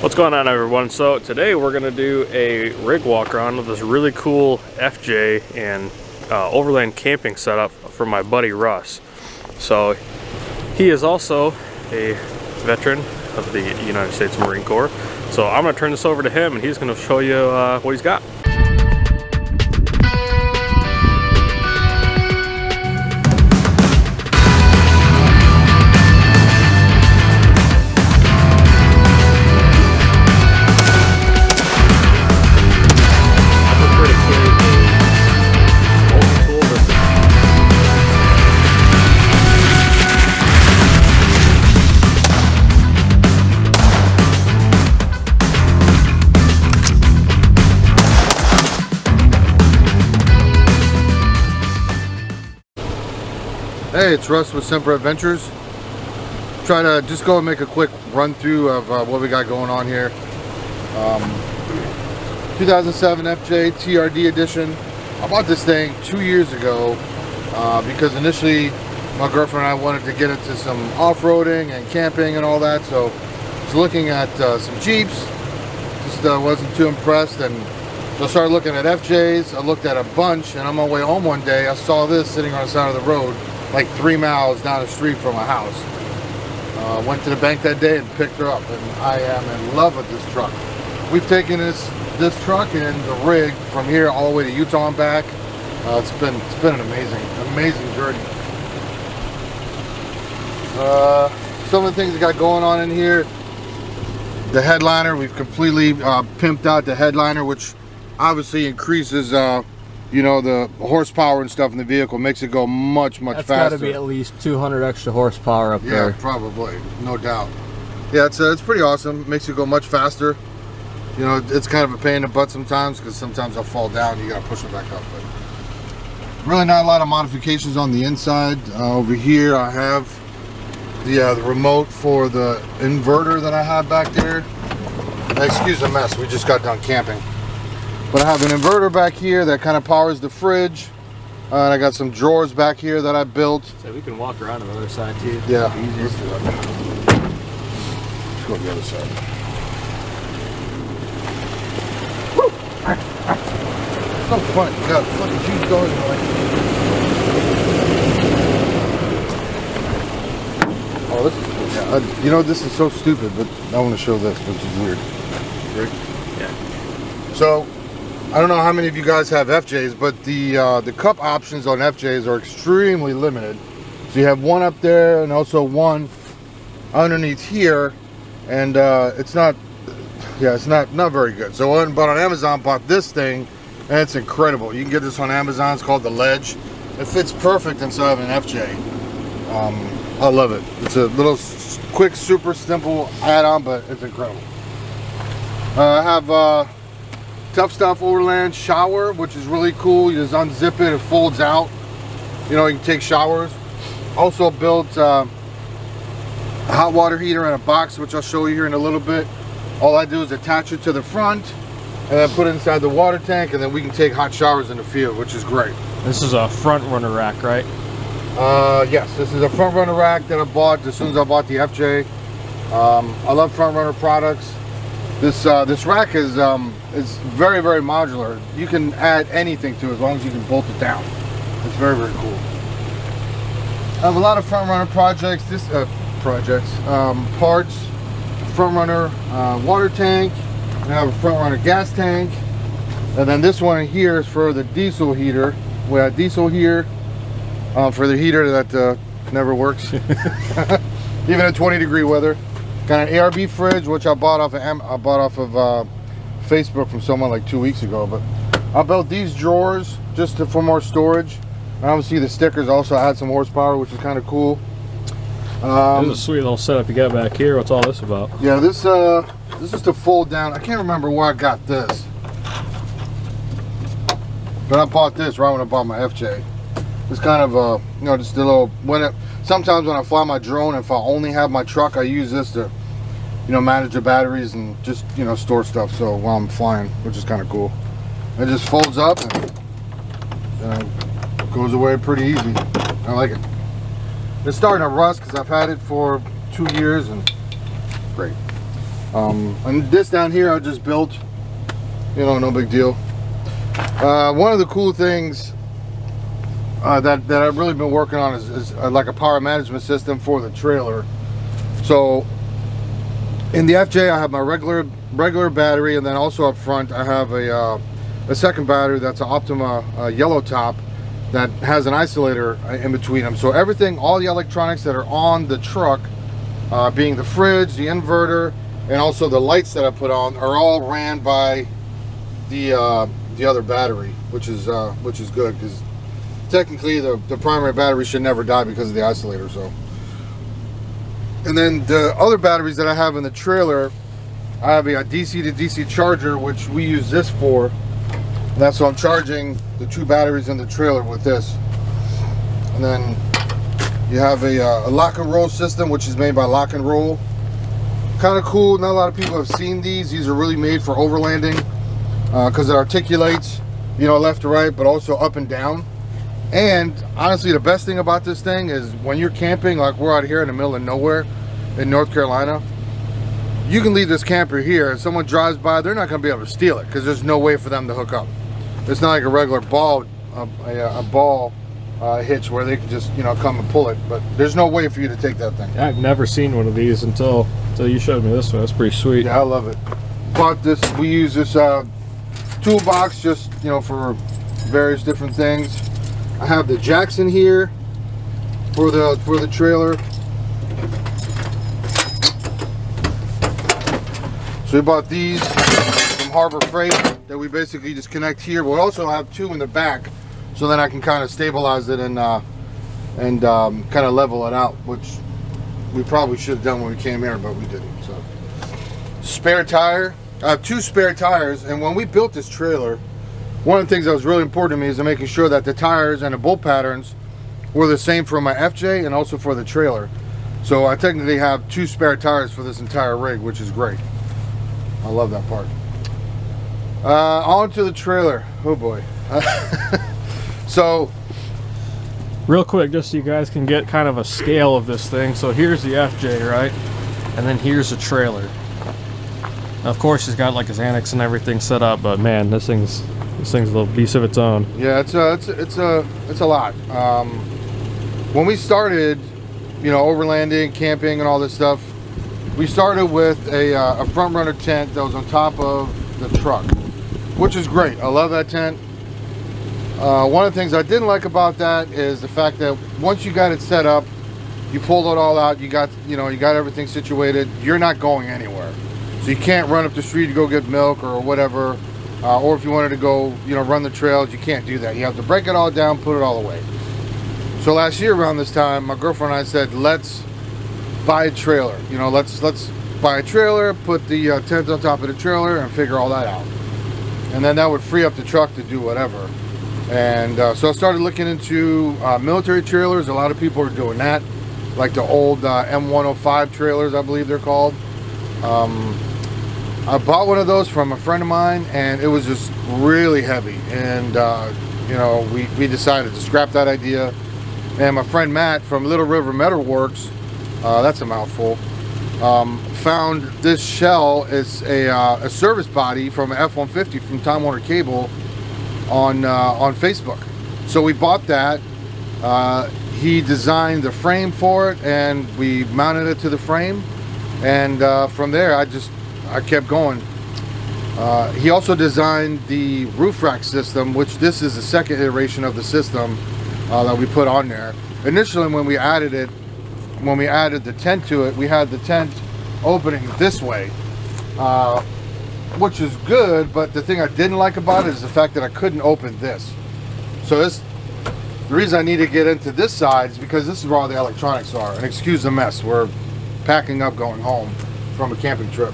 What's going on, everyone? So today we're going to do a rig walk around with this really cool FJ and overland camping setup for my buddy Russ. So he is also a veteran of the United States Marine Corps. So I'm going to turn this over to him and he's going to show you what he's got. Hey, it's Russ with Semper Adventures. Try to just go and make a quick run through of what we got going on here. 2007 FJ TRD edition. I bought this thing 2 years ago because initially my girlfriend and I wanted to get into some off-roading and camping and all that. So I was looking at some Jeeps, just wasn't too impressed, and so I started looking at FJs. I looked at a bunch, and on my way home one day I saw this sitting on the side of the road, like 3 miles down the street from my house. Went to the bank that day and picked her up, and I am in love with this truck. We've taken this truck and the rig from here all the way to Utah and back. It's been an amazing journey. Some of the things we got going on in here. The headliner, we've completely pimped out the headliner, which obviously increases you know, the horsepower and stuff in the vehicle, makes it go much faster. That's got to be at least 200 extra horsepower up there. Yeah, probably, no doubt. Yeah, it's pretty awesome. Makes it go much faster. You know, it's kind of a pain in the butt sometimes because sometimes I'll fall down. You got to push it back up. But really, not a lot of modifications on the inside. Over here, I have the remote for the inverter that I have back there. Excuse the mess. We just got done camping. But I have an inverter back here that kind of powers the fridge. And I got some drawers back here that I built. So we can walk around on the other side too. Yeah, let's do that. Let's go to the other side. Woo! So funny. You got fucking huge dogs in the way. Oh, this is cool. Yeah, you know, this is so stupid, but I want to show this, which is weird. Right? Yeah. So, I don't know how many of you guys have FJs, but the cup options on FJs are extremely limited. So you have one up there and also one underneath here, and it's not very good. So I went and bought on Amazon, bought this thing, and it's incredible. You can get this on Amazon. It's called the Ledge. It fits perfect inside of an FJ. I love it. It's a little quick, super simple add-on, but it's incredible. I have Tough Stuff Overland shower, which is really cool. You just unzip it, it folds out. You know, you can take showers. Also built a hot water heater in a box, which I'll show you here in a little bit. All I do is attach it to the front and then put it inside the water tank, and then we can take hot showers in the field, which is great. This is a front runner rack, right? Yes, this is a front runner rack that I bought as soon as I bought the FJ. I love front runner products. This rack is very modular. You can add anything to it as long as you can bolt it down. It's very cool. I have a lot of front runner projects. Parts, front runner water tank. I have a front runner gas tank, and then this one here is for the diesel heater. We have diesel here for the heater that never works, even at 20-degree weather. Got an ARB fridge, which I bought off of Facebook from someone like 2 weeks ago. But I built these drawers just for more storage. And obviously the stickers also add some horsepower, which is kind of cool. This is a sweet little setup you got back here. What's all this about? Yeah, this is to fold down. I can't remember where I got this, but I bought this right when I bought my FJ. It's kind of you know, just a little sometimes when I fly my drone, if I only have my truck, I use this to, you know, manage the batteries and just, you know, store stuff so while I'm flying, which is kind of cool. It just folds up and goes away pretty easy. I like it. It's starting to rust because I've had it for 2 years and great. And this down here I just built, you know, no big deal. One of the cool things that I've really been working on is like a power management system for the trailer. So in the FJ I have my regular battery, and then also up front I have a second battery that's an Optima yellow top that has an isolator in between them. So everything, all the electronics that are on the truck, being the fridge, the inverter, and also the lights that I put on, are all ran by the other battery, which is good, because technically the primary battery should never die because of the isolator. So, and then the other batteries that I have in the trailer, I have a DC to DC charger, which we use this for. And that's what I'm charging the 2 batteries in the trailer with this. And then you have a lock and roll system, which is made by Lock and Roll. Kind of cool. Not a lot of people have seen these. These are really made for overlanding, because it articulates, you know, left to right, but also up and down. And honestly, the best thing about this thing is when you're camping, like we're out here in the middle of nowhere in North Carolina, you can leave this camper here, and someone drives by, they're not going to be able to steal it because there's no way for them to hook up. It's not like a regular ball, a ball hitch where they can just, you know, come and pull it. But there's no way for you to take that thing. I've never seen one of these until you showed me this one. That's pretty sweet. Yeah, I love it. Bought this. We use this toolbox just, you know, for various different things. I have the jacks in here for the trailer. So we bought these from Harbor Freight that we basically just connect here. We'll also have 2 in the back, so then I can kind of stabilize it and kind of level it out, which we probably should have done when we came here, but we didn't. So, spare tire. I have 2 spare tires, and when we built this trailer, one of the things that was really important to me is making sure that the tires and the bolt patterns were the same for my FJ and also for the trailer. So I technically have 2 spare tires for this entire rig, which is great. I love that part. On to the trailer. Oh boy. So, Real quick, just so you guys can get kind of a scale of this thing. So here's the FJ, right? And then here's the trailer. Now, of course, he's got like his annex and everything set up, but man, this thing's a little beast of its own. yeah, it's a lot. When we started, you know, overlanding, camping, and all this stuff, we started with a front runner tent that was on top of the truck, which is great. I love that tent. One of the things I didn't like about that is the fact that once you got it set up, you pulled it all out, you got everything situated, you're not going anywhere. So you can't run up the street to go get milk or whatever, or if you wanted to go, you know, run the trails, you can't do that. You have to break it all down, put it all away. So last year around this time, my girlfriend and I said, let's buy a trailer. You know, let's buy a trailer, put the tent on top of the trailer, and figure all that out. And then that would free up the truck to do whatever. And so I started looking into military trailers. A lot of people are doing that, like the old M105 trailers, I believe they're called. I bought one of those from a friend of mine, and it was just really heavy. And you know, we decided to scrap that idea. And my friend Matt from Little River Metal Works, that's a mouthful, found this shell. It's a service body from an F-150 from Time Warner Cable on Facebook. So we bought that. He designed the frame for it, and we mounted it to the frame. And from there, I kept going. He also designed the roof rack system, which this is the second iteration of the system that we put on there. Initially, when we added the tent to it, we had the tent opening this way, which is good, but the thing I didn't like about it is the fact that I couldn't open this. So the reason I need to get into this side is because this is where all the electronics are. And excuse the mess, we're packing up going home from a camping trip.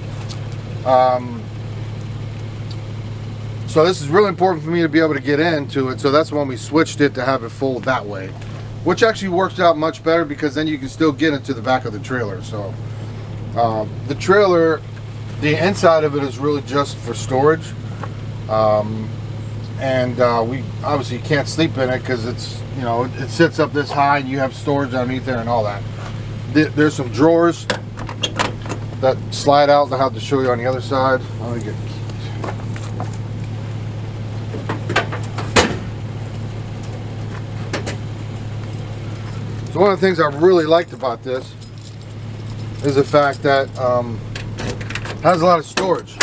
So this is really important for me to be able to get into it. So that's when we switched it to have it fold that way, which actually works out much better because then you can still get into the back of the trailer. So the trailer, the inside of it is really just for storage. We obviously can't sleep in it because it's, you know, it sits up this high and you have storage underneath there and all that. There's some drawers that slide out. I have to show you on the other side. Let me get. So one of the things I really liked about this is the fact that it has a lot of storage.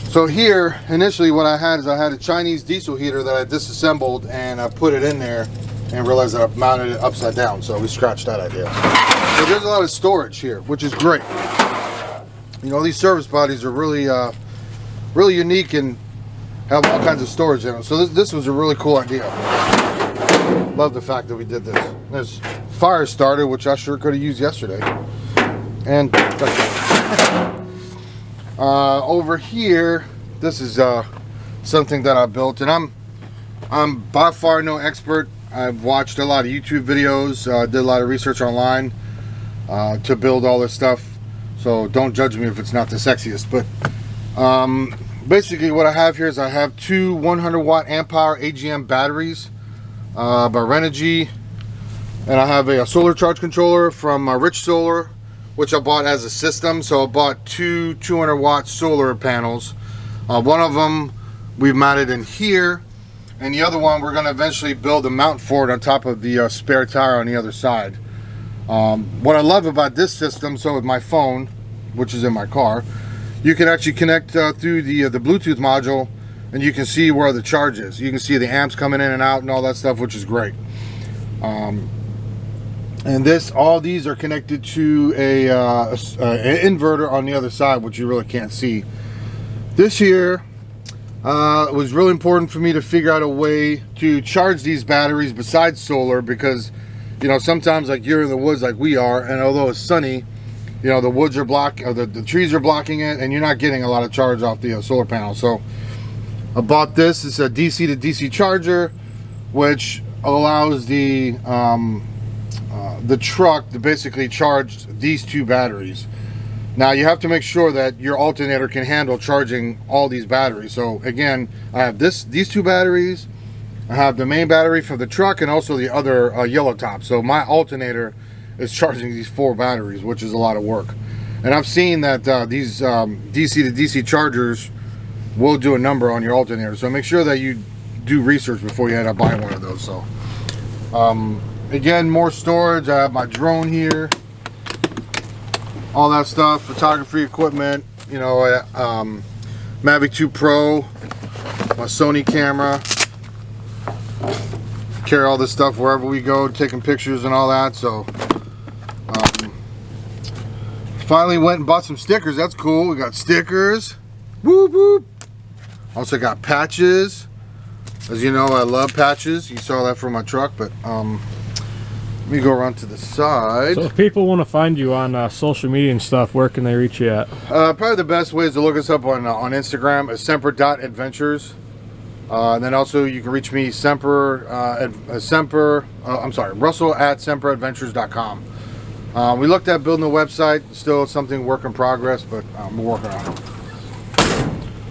So here, initially what I had is I had a Chinese diesel heater that I disassembled and I put it in there and realized that I've mounted it upside down. So we scratched that idea. So there's a lot of storage here, which is great. You know, these service bodies are really, really unique and have all kinds of storage in them. So this was a really cool idea. Love the fact that we did this. There's fire starter, which I sure could have used yesterday. And over here, this is something that I built, and I'm by far no expert. I've watched a lot of YouTube videos, did a lot of research online to build all this stuff. So don't judge me if it's not the sexiest. But basically, what I have here is I have two 100 watt amp hour AGM batteries by Renogy, and I have a solar charge controller from Rich Solar, which I bought as a system. So I bought two 200 watt solar panels. One of them we've mounted in here, and the other one we're going to eventually build a mount for it on top of the spare tire on the other side. What I love about this system, so with my phone, which is in my car, you can actually connect through the Bluetooth module, and you can see where the charge is. You can see the amps coming in and out and all that stuff, which is great. And all these are connected to an inverter on the other side, which you really can't see. This year, it was really important for me to figure out a way to charge these batteries besides solar, because, you know, sometimes like you're in the woods like we are, and although it's sunny, you know, the woods are the trees are blocking it, and you're not getting a lot of charge off the solar panel. So I bought this. It's a DC to DC charger, which allows the truck to basically charge these two batteries. Now you have to make sure that your alternator can handle charging all these batteries. So again, I have these two batteries, I have the main battery for the truck, and also the other yellow top. So my alternator is charging these 4 batteries, which is a lot of work. And I've seen that these DC to DC chargers will do a number on your alternator. So make sure that you do research before you end up buying one of those. So again, more storage. I have my drone here, all that stuff, photography equipment, you know, Mavic 2 Pro, my Sony camera. Carry all this stuff wherever we go, taking pictures and all that. So finally went and bought some stickers. That's cool. We got stickers. Whoop whoop. Also got patches. As you know, I love patches. You saw that from my truck, but let me go around to the side. So if people want to find you on social media and stuff, where can they reach you at? Probably the best way is to look us up on Instagram at semper.adventures. And then also you can reach me Russell at semperadventures.com. We looked at building a website. Still something work in progress, but we're working on it.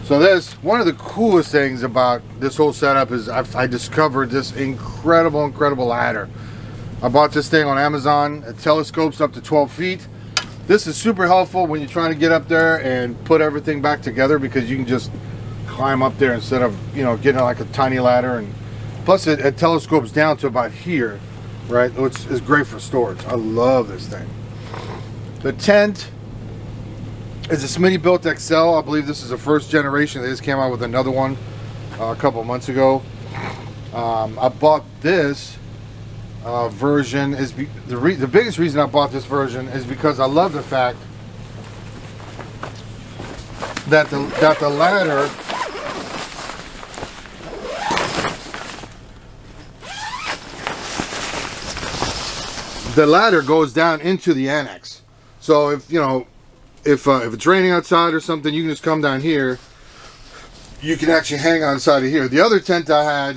So one of the coolest things about this whole setup is I discovered this incredible ladder. I bought this thing on Amazon. It telescopes up to 12 feet. This is super helpful when you're trying to get up there and put everything back together, because you can just climb up there instead of, you know, getting like a tiny ladder. And plus it telescopes down to about here, right? It's great for storage. I love this thing. The tent is a Smitty built XL. I believe this is the first generation. They just came out with another one a couple months ago. I bought this version the biggest reason I bought this version is because I love the fact that the ladder goes down into the annex. So if you know, if it's raining outside or something, you can just come down here. You can actually hang on the side of here. The other tent I had,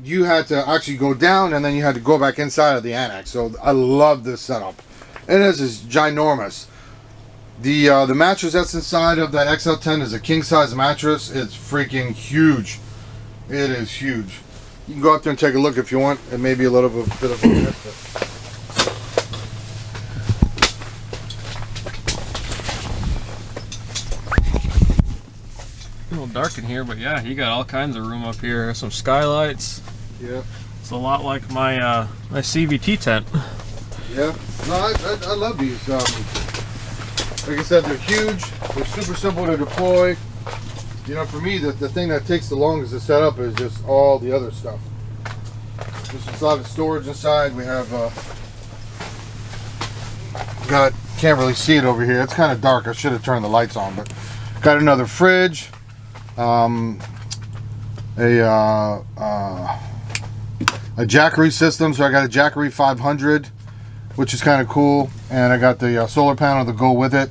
you had to actually go down and then you had to go back inside of the annex. So I love this setup. And this is ginormous. The mattress that's inside of that XL tent is a king size mattress. It's freaking huge. It is huge. You can go up there and take a look if you want. It may be a little bit of a lift. little dark in here, but yeah, you got all kinds of room up here. There's some skylights. Yeah. It's a lot like my my CVT tent. Yeah. No, I love these. Like I said, they're huge. They're super simple to deploy. You know, for me, the thing that takes the longest to set up is just all the other stuff. There's a lot of storage inside. We have can't really see it over here. It's kind of dark. I should have turned the lights on, but got another fridge. A Jackery system. So I got a Jackery 500, which is kind of cool, and I got the solar panel to go with it.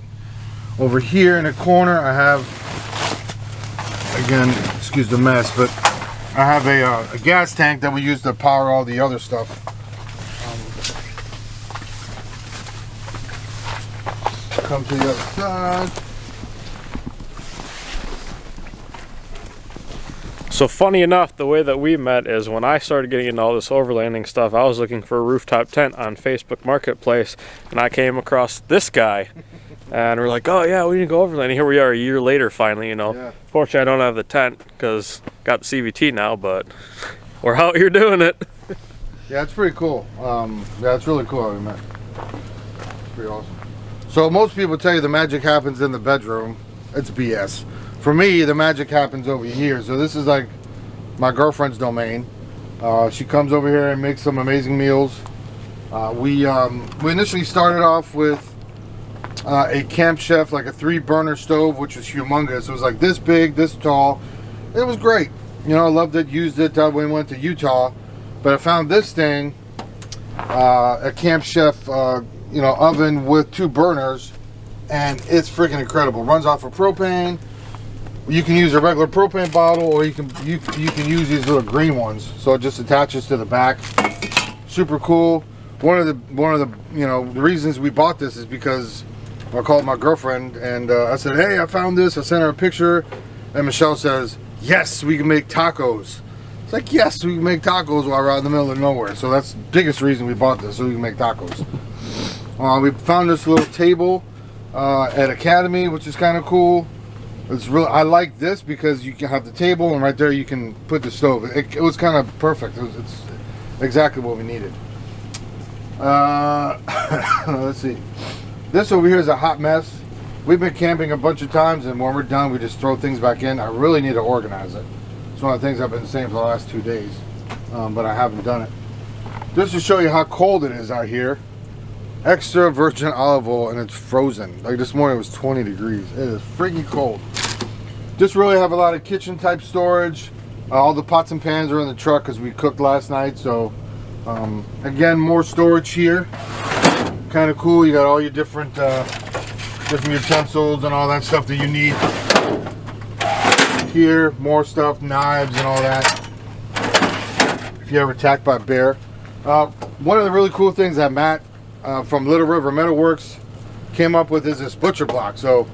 Over here in the corner, I have, again, excuse the mess, but I have a gas tank that we use to power all the other stuff. Come to the other side. So funny enough, the way that we met is when I started getting into all this overlanding stuff, I was looking for a rooftop tent on Facebook Marketplace, and I came across this guy. And we're like, oh yeah, we need to go overlanding. Here we are a year later finally, you know. Yeah. Fortunately, I don't have the tent because got the CVT now, but we're out here doing it. Yeah, it's pretty cool. Yeah, it's really cool how we met. It's pretty awesome. So most people tell you the magic happens in the bedroom. It's BS. For me, the magic happens over here. So this is like my girlfriend's domain. She comes over here and makes some amazing meals. We initially started off with a Camp Chef, like a 3-burner stove, which was humongous. It was like this big, this tall. It was great. You know, I loved it, used it when we went to Utah. But I found this thing, a Camp Chef, you know, oven with 2 burners, and it's freaking incredible. It runs off of propane. You can use a regular propane bottle, or you can use these little green ones. So it just attaches to the back. Super cool. One of the you know, the reasons we bought this is because I called my girlfriend and I said, hey, I found this. I sent her a picture, and Michelle says, yes, we can make tacos. It's like, yes, we can make tacos while we're out in the middle of nowhere. So that's the biggest reason we bought this, so we can make tacos. We found this little table at Academy, which is kind of cool. It's really, I like this because you can have the table, and right there you can put the stove. It was kind of perfect. It's exactly what we needed. Let's see. This over here is a hot mess. We've been camping a bunch of times, and when we're done, we just throw things back in. I really need to organize it. It's one of the things I've been saying for the last 2 days, but I haven't done it. Just to show you how cold it is out here. Extra virgin olive oil, and it's frozen. Like this morning it was 20 degrees. It is freaking cold. Just really have a lot of kitchen type storage. All the pots and pans are in the truck because we cooked last night. So again, more storage here. Kind of cool. You got all your different utensils and all that stuff that you need. Here, more stuff, knives and all that. If you're ever attacked by a bear. One of the really cool things that Matt from Little River Metalworks came up with is this butcher block. So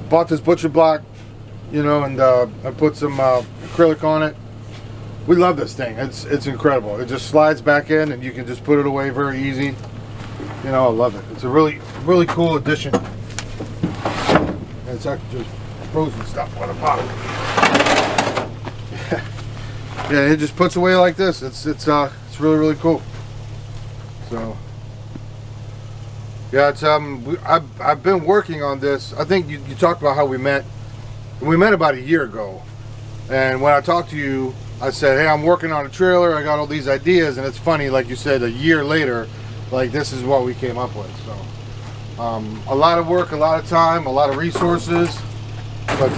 bought this butcher block, you know, and I put some acrylic on it. We love this thing. It's incredible. It just slides back in, and you can just put it away very easy. You know, I love it. It's a really cool addition. And it's actually just frozen stuff on the bottom. Yeah, it just puts away like this. It's really cool. So yeah, it's I've been working on this. I think you talked about how we met. We met about a year ago, and when I talked to you, I said, hey, I'm working on a trailer. I got all these ideas, and it's funny, like you said, a year later, like this is what we came up with. So a lot of work, a lot of time, a lot of resources, but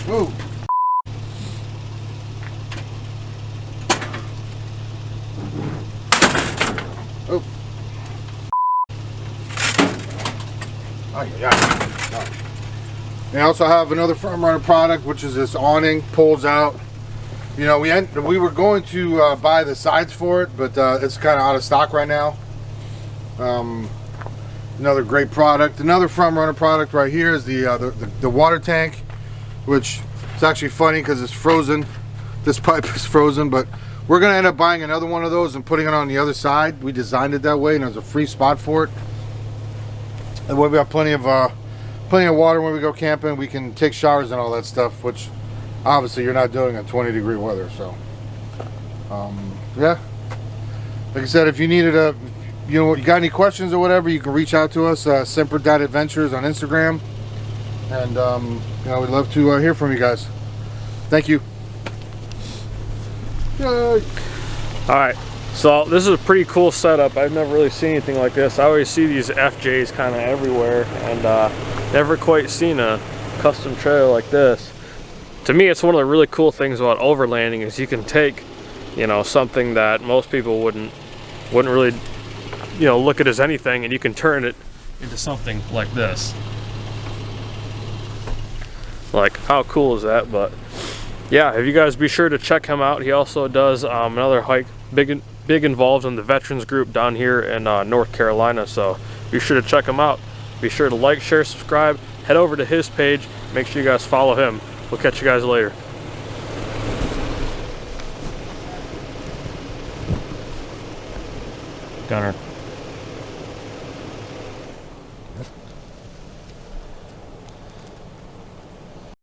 woo. Oh. Yeah. And I also have another Front Runner product, which is this awning, pulls out. You know, we were going to buy the sides for it, but it's kind of out of stock right now. Another great product. Another Front Runner product right here is the water tank, which is actually funny because it's frozen. This pipe is frozen, but we're going to end up buying another one of those and putting it on the other side. We designed it that way, and there's a free spot for it. And we got plenty of water when we go camping. We can take showers and all that stuff, which obviously you're not doing it 20-degree weather. So yeah, like I said, if you needed you got any questions or whatever, you can reach out to us, semper.adventures on Instagram, and we'd love to hear from you guys. Thank you. Yay. All right, so this is a pretty cool setup. I've never really seen anything like this. I always see these FJs kind of everywhere, and never quite seen a custom trailer like this. To me, it's one of the really cool things about overlanding is you can take, something that most people wouldn't really, look at as anything, and you can turn it into something like this. Like, how cool is that? But yeah, if you guys be sure to check him out. He also does another hike, big involved in the veterans group down here in North Carolina. So be sure to check him out. Be sure to like, share, subscribe. Head over to his page. Make sure you guys follow him. We'll catch you guys later. Gunner.